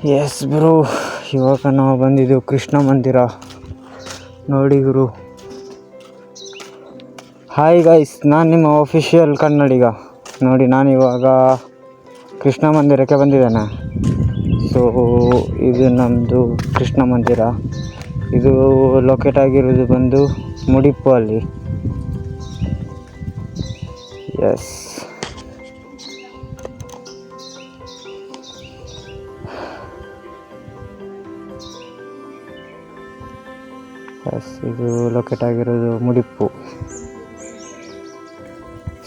S bro, ಇವಾಗ ನಾವು ಬಂದಿದ್ದು ಕೃಷ್ಣ ಮಂದಿರ ನೋಡಿ ಗುರು. ಹಾಯ್ ಗೈಸ್, ನಾನು ನಿಮ್ಮ ಅಫಿಷಿಯಲ್ ಕನ್ನಡಿಗ. ನೋಡಿ, ನಾನಿವಾಗ ಕೃಷ್ಣ ಮಂದಿರಕ್ಕೆ ಬಂದಿದ್ದೇನೆ. ಸೊ ಇದು ನಮ್ಮದು ಕೃಷ್ಣ ಮಂದಿರ. ಇದು ಲೊಕೇಟ್ ಆಗಿರೋದು ಬಂದು ಮುಡಿಪು ಅಲ್ಲಿ. ಎಸ್, ಇದು ಲೊಕೇಟ್ ಆಗಿರೋದು ಮುಡಿಪು.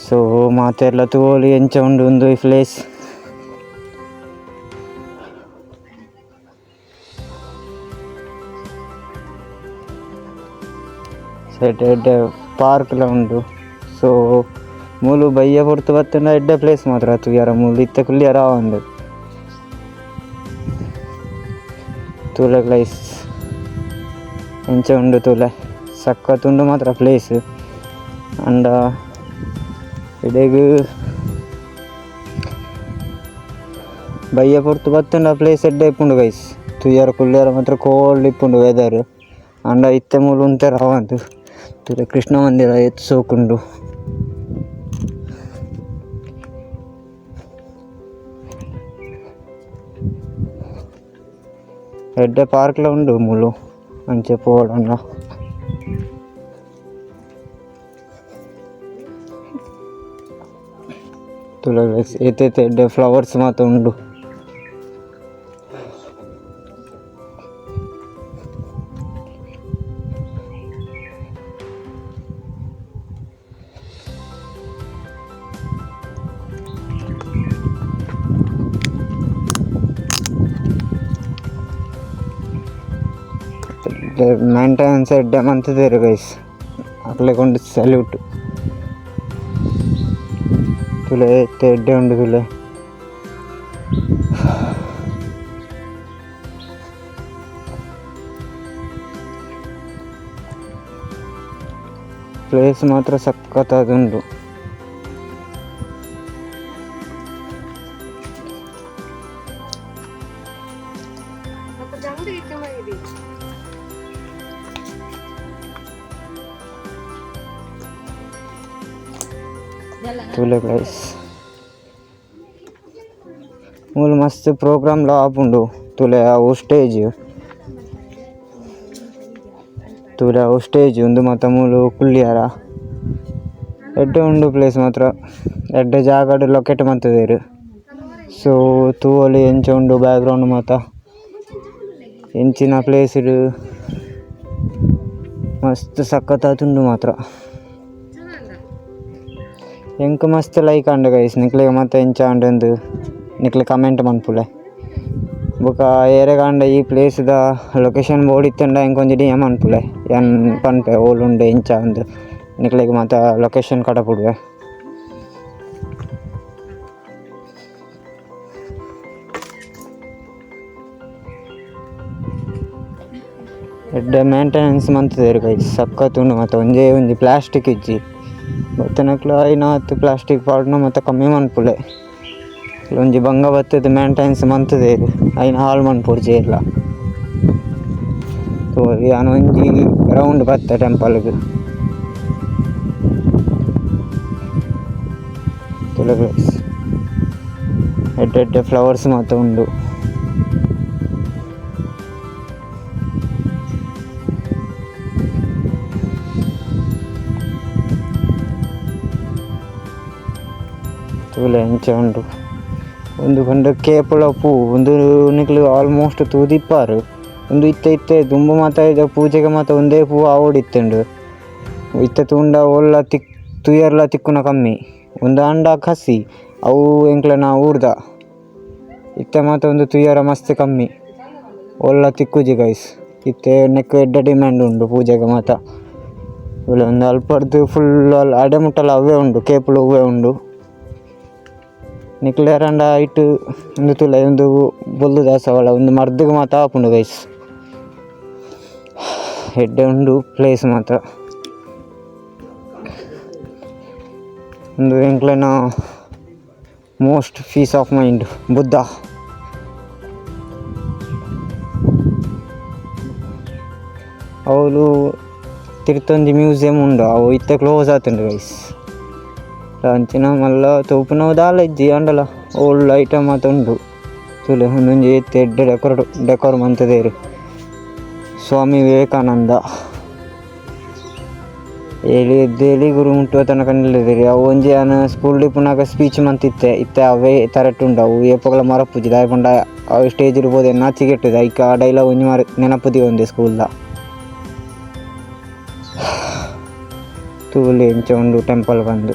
ಸೊ ಮಾತೆಲ್ಲ ತೋಲಿ ಎಂಚ ಉಂಡು ಒಂದು ಈ ಪ್ಲೇಸ್. ಸೈಡ್ ಎಡ್ಡೆ ಪಾರ್ಕ್ ಎಲ್ಲ ಉಂಡು. ಸೊ ಮೂಲು ಬಯ್ಯ ಪೊರ್ತು ಬತ್ತಂಡ ಎಡ್ಡೆ ಪ್ಲೇಸ್ ಮಾತ್ರ ತುಯ್ಯಾರ ಮೂಲು ಇತ್ತ ಕುಲ್ಲಿಯಾರ ಒಂದು ತೂಲೆ ಪ್ಲೇಸ್ ಎಂಚ ಉಂಡು ತೂಲೆ ಸಕ್ಕತ್ತುಂಡು ಮಾತ್ರ ಪ್ಲೇಸ್. ಅಂಡ ಇಡೆಗ್ ಬಯ್ಯ ಪೊರ್ತು ಬತ್ತಂಡ ಪ್ಲೇಸ್ ಎಡ್ಡೆ ಇಪ್ಪುಂಡು ಗೈಸ್. ತುಯ್ಯಾರ ಕುಲ್ಲಿಯಾರ ಮಾತ್ರ ಕೋಲ್ಡ್ ಇಪ್ಪುಂಡು ವೆದರ್. ಅಂಡ ಇತ್ತೆ ಮೂಲು ಉಂತೆರ ಅವಂದು ತುಲೆ ಕೃಷ್ಣ ಮಂದಿರ ಎತ್ತು ಸೋಕುಂಡು. ಎಡ್ಡೆ ಪಾರ್ಕ್ಲ ಉಂಡು ಮೂಲು ಅಂಚೆ ಪೋಡಂಡ. ತುಲೆ ಏತೈತೆ ಎಡ್ಡೆ ಫ್ಲವರ್ಸ್ ಮಾತ್ರ ಉಂಡು. ಮೇಂಟೆನೆನ್ಸ್ ಎಡ್ಡೆ ಮಂತಿದ್ದೇರು ಗೈಸ್, ಅಕ್ಲೆ ಕೊಂಡು ಸಲ್ಯೂಟ್. ತುಲೆ ಎಡ್ಡೆ ಉಂಡು ತುಲೆ. ಪ್ಲೇಸ್ ಮಾತ್ರ ಸಖತ್ತಾದುಂಡು. ತುಲೆ ಗೈಸ್ ಮೂಲು ಮಸ್ತ್ ಪ್ರೋಗ್ರಾಮ್ಲ ಆಪುಂಡು. ತುಲೆ ಅವು ಸ್ಟೇಜ್ ಒಂದು ಮಾತ ಮೂಲು ಕುಲ್ಲಿಯಾರ ಎಡ್ಡೆ ಉಂಡು ಪ್ಲೇಸ್ ಮಾತ್ರ. ಎಡ್ಡೆ ಜಾಗಡ್ ಲೊಕೇಟ್ ಮಂತದೇರು. ಸೊ ತೂವೊಲಿ ಎಂಚ ಉಂಡು ಬ್ಯಾಕ್ಗ್ರೌಂಡ್ ಮಾತ ಎಂಚಿನ ಪ್ಲೇಸ್ ಇಡು ಮಸ್ತ್ ಸಖತ್ತಾತುಂಡು ಮಾತ್ರ. ಎಂಕ್ ಮಸ್ತ್ ಲೈಕ್ ಆಂಡ್ ಗೈಸ್. ನಿಕ್ಲೆಗ್ ಮತ್ತೆ ಎಂಚ ಆಂಡು ನಿಕ್ಲೆ ಕಮೆಂಟ್ ಮನ್ಪುಲೆ. ಬೊಕ ಏರೆಗಾಂಡ ಈ ಪ್ಲೇಸ್ದ ಲೊಕೇಶನ್ ಬೋರ್ಡ್ ಇತ್ತಂಡ ಎಂಕೊಂಜಿ ಡಿ ಎಮ್ ಅನ್ಪುಲೆ ಎನ್ ಪನ್ಪೆ ಓಲುಂಡು ಎಂಚ ಅಂದು. ನಿಕ್ಲೆಗ್ ಮಾತ ಲೊಕೇಶನ್ ಕಟಪುಡುವೆ. ಎಡ್ಡೆ ಮೇಂಟೆನೆನ್ಸ್ ಮಂತದೇರು ಗೈಸ್, ಸಖತ್ತುಂಡು. ಮತ್ತು ಒಂಜಿ ಪ್ಲಾಸ್ಟಿಕ್ ಇಜ್ಜಿ ಬತ್ತನಕ್ಲ ಐನಾತ್ ಪ್ಲಾಸ್ಟಿಕ್ ಪಾಡ್ನ ಮತ್ತು ಕಮ್ಮಿ ಮನ್ಪುಲೆ. ಒಂಜಿ ಬಂಗ ಬತ್ತದ ಮೇಂಟೆನೆನ್ಸ್ ಮಂತದೇರು ಐನ ಹಾಳು ಮನ್ಪುಡ್ಜಿ ಇಲ್ಲ. ಸೊ ಯಾನ್ ಒಂಜಿ ರೌಂಡ್ ಬತ್ತ ಟೆಂಪಲ್ಗೆ. ತುಲೆ ಗೈಸ್ ಎಡ್ಡೆ ಫ್ಲವರ್ಸ್ ಮಾತ್ರ ಉಂಡು. ತುಲೆ ಎಂಚ ಉಂಡು ಒಂದು ಕಂಡ ಕೇಪಳ ಪೂ ಒಂದು ನಿಕ್ಲು ಆಲ್ಮೋಸ್ಟ್ ತೂದಿಪ್ಪಾರು. ಒಂದು ಇತ್ತೆ ದುಂಬು ಮಾತ ಇದು ಪೂಜೆಗೆ ಮಾತ ಒಂದೇ ಪೂ ಆವೋಡಿತ್ತುಂಡು. ಇತ್ತೆ ತೂಂಡ ಒಲ್ಲ ತುಯ್ಯರ್ಲ ತಿಕ್ಕುನ ಕಮ್ಮಿ. ಒಂದು ಅಂಡ ಕಸಿ ಅವು ಎಂಕ್ಲೆನ ಊರ್ದ ಇತ್ತೆ ಮಾತ ಒಂದು ತುಯ್ಯರ ಮಸ್ತ್ ಕಮ್ಮಿ ಒಲ್ಲ ತಿಕ್ಕುಜಿ ಗೈಸ್. ಇತ್ತೆ ನೆಕ್ ಎಡ್ಡೆ ಡಿಮ್ಯಾಂಡ್ ಉಂಡು ಪೂಜೆಗೆ ಮಾತ. ಒಂದು ಅಲ್ಪಡ್ದು ಫುಲ್ ಅಡೆ ಮುಟ್ಟಲ ಅವೇ ಉಂಡು, ಕೇಪುಳು ಹೂವೇ ಉಂಡು. ನಿಕ್ಲೆರಂಡ ಇಟ್ಟು ಒಂದು ತುಲೆ ಒಂದು ಬೊಲ್ಲು ದಾಸವಾಳ ಒಂದು ಮರ್ದಿಗೆ ಮಾತ ಆಪುಂಡು ಗೈಸ್. ಎಡ್ಡೆ ಉಂಡು ಪ್ಲೇಸ್ ಮಾತ್ರ. ಒಂದು ಎಂಕ್ಲೆನ most peace of mind Buddha. ಅವಳು ತಿರ್ತೊಂಜಿ ಮ್ಯೂಸಿಯಂ ಉಂಡು ಅವು ಇತ್ತೆ ಕ್ಲೋಸ್ ಆತುಂಡು ಗೈಸ್. ಅಂಚಿನ ಮಲ್ಲ ತೂಪುನವು ದಾಲ ಇಜ್ಜಿ ಅಂಡಲ ಓಲ್ಡ್ ಐಟಮ್ ಮಾತ ಉಂಡು. ತುಲೆ ಒಂದೊಂಜಿ ಏತ್ ಎಡ್ಡೆ ಡೆಕೋರ್ ಮಂತದೇರು ಸ್ವಾಮಿ ವಿವೇಕಾನಂದ ಏಳಿ ಎದ್ದೇಳಿ ಗುರು ಮುಟ್ಟುವ ತನಕ ನಿಲ್ಲದಿರಿ. ಅವು ಒಂಜಿ ನಾನು ಸ್ಕೂಲ್ ಡಿಪ್ಪುನಾಗ ಸ್ಪೀಚ್ ಮಂತಿತ್ತೆ ಇತ್ತೆ ಅವೇ ತರಟ್ಟು ಉಂಡು. ಅವು ಏಪಗಳ ಮರಪುಜಿ ದಾಯಪಂಡ ಅವು ಸ್ಟೇಜ್ ಇರ್ಬೋದು ನಾಚಿಗೆಟ್ಟದು ಐಕ ಆ ಡೈಲಾಗ್ ಒಂಜಿ ನೆನಪುದಿ ಒಂದೆ ಸ್ಕೂಲ್ದ. ತೂಲೆ ಎಂಚ ಉಂಡು ಟೆಂಪಲ್ ಬಂದು